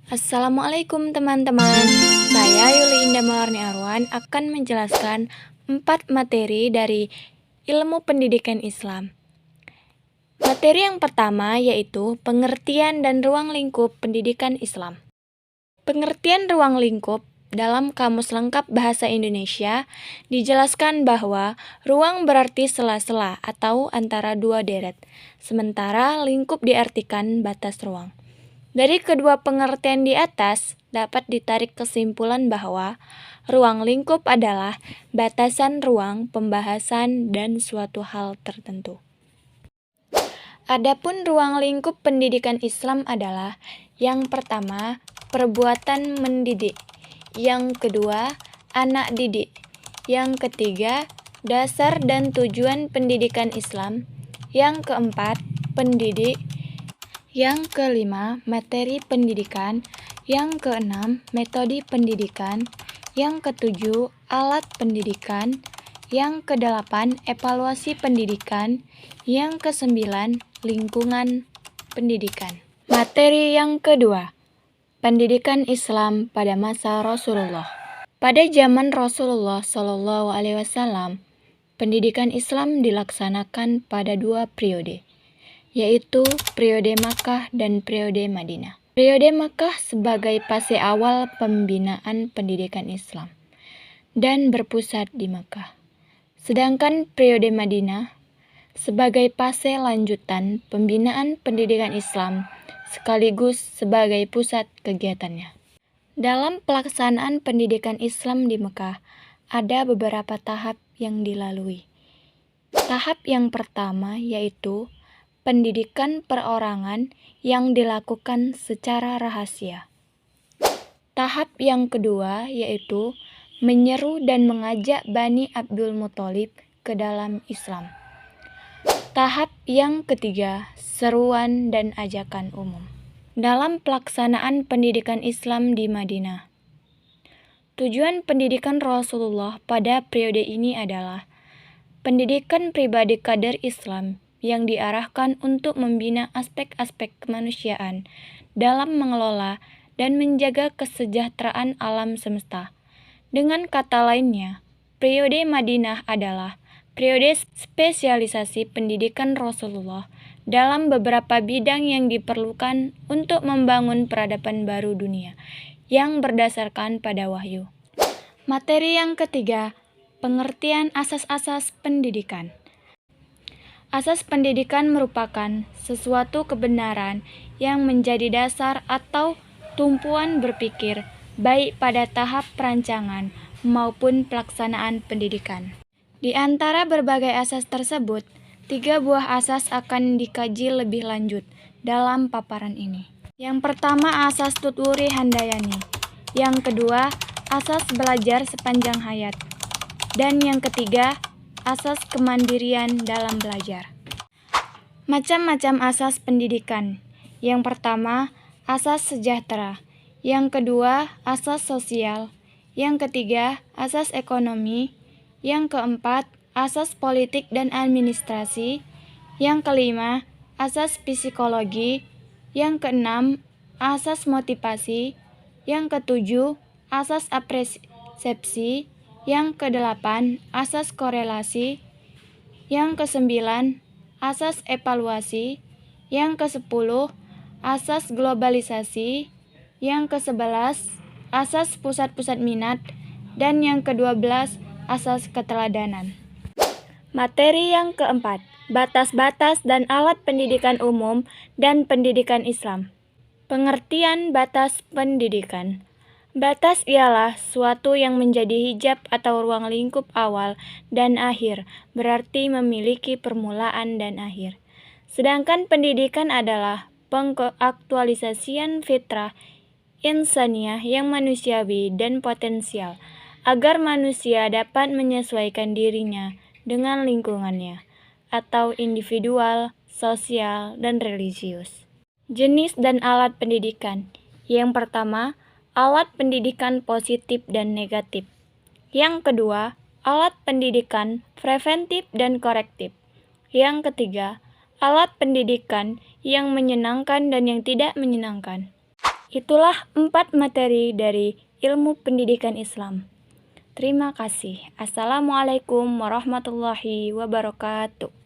Assalamualaikum teman-teman, saya Yuli Indah Mawarni Arwan akan menjelaskan 4 materi dari ilmu pendidikan Islam. Materi yang pertama yaitu pengertian dan ruang lingkup pendidikan Islam. Pengertian ruang lingkup dalam Kamus Lengkap Bahasa Indonesia dijelaskan bahwa ruang berarti sela-sela atau antara dua deret, sementara lingkup diartikan batas ruang. Dari kedua pengertian di atas, dapat ditarik kesimpulan bahwa ruang lingkup adalah batasan ruang pembahasan dan suatu hal tertentu. Adapun ruang lingkup pendidikan Islam adalah yang pertama, perbuatan mendidik, yang kedua, anak didik, yang ketiga, dasar dan tujuan pendidikan Islam, yang keempat, pendidik, yang kelima, materi pendidikan. Yang keenam, metode pendidikan. Yang ketujuh, alat pendidikan. Yang kedelapan, evaluasi pendidikan. Yang kesembilan, lingkungan pendidikan. Materi yang kedua, pendidikan Islam pada masa Rasulullah. Pada zaman Rasulullah SAW, pendidikan Islam dilaksanakan pada 2 periode, yaitu periode Makkah dan periode Madinah. Periode Makkah sebagai fase awal pembinaan pendidikan Islam dan berpusat di Makkah. Sedangkan periode Madinah sebagai fase lanjutan pembinaan pendidikan Islam sekaligus sebagai pusat kegiatannya. Dalam pelaksanaan pendidikan Islam di Mekah, ada beberapa tahap yang dilalui. Tahap yang pertama yaitu pendidikan perorangan yang dilakukan secara rahasia. Tahap yang kedua yaitu menyeru dan mengajak Bani Abdul Muthalib ke dalam Islam. Tahap yang ketiga, seruan dan ajakan umum. Dalam pelaksanaan pendidikan Islam di Madinah, tujuan pendidikan Rasulullah pada periode ini adalah pendidikan pribadi kader Islam yang diarahkan untuk membina aspek-aspek kemanusiaan dalam mengelola dan menjaga kesejahteraan alam semesta. Dengan kata lainnya, periode Madinah adalah periode spesialisasi pendidikan Rasulullah dalam beberapa bidang yang diperlukan untuk membangun peradaban baru dunia yang berdasarkan pada wahyu. Materi yang ketiga, pengertian asas-asas pendidikan. Asas pendidikan merupakan sesuatu kebenaran yang menjadi dasar atau tumpuan berpikir baik pada tahap perancangan maupun pelaksanaan pendidikan. Di antara berbagai asas tersebut, 3 buah asas akan dikaji lebih lanjut dalam paparan ini. Yang pertama, asas Tutwuri Handayani. Yang kedua, asas belajar sepanjang hayat. Dan yang ketiga, asas kemandirian dalam belajar. Macam-macam asas pendidikan. Yang pertama, asas sejahtera. Yang kedua, asas sosial. Yang ketiga, asas ekonomi. Yang keempat, asas politik dan administrasi. Yang kelima, asas psikologi. Yang keenam, asas motivasi. Yang ketujuh, asas apresiasi. Yang kedelapan, asas korelasi. Yang kesembilan, asas evaluasi. Yang kesepuluh, asas globalisasi. Yang kesebelas, asas pusat-pusat minat. Dan yang kedua-belas, asas keteladanan. Materi yang keempat, batas-batas dan alat pendidikan umum dan pendidikan Islam. Pengertian batas pendidikan. Batas ialah suatu yang menjadi hijab atau ruang lingkup awal dan akhir, berarti memiliki permulaan dan akhir. Sedangkan pendidikan adalah pengaktualisasian fitrah insaniah yang manusiawi dan potensial, agar manusia dapat menyesuaikan dirinya dengan lingkungannya, atau individual, sosial, dan religius. Jenis dan alat pendidikan. Yang pertama, alat pendidikan positif dan negatif. Yang kedua, alat pendidikan preventif dan korektif. Yang ketiga, alat pendidikan yang menyenangkan dan yang tidak menyenangkan. Itulah 4 materi dari ilmu pendidikan Islam. Terima kasih. Assalamualaikum warahmatullahi wabarakatuh.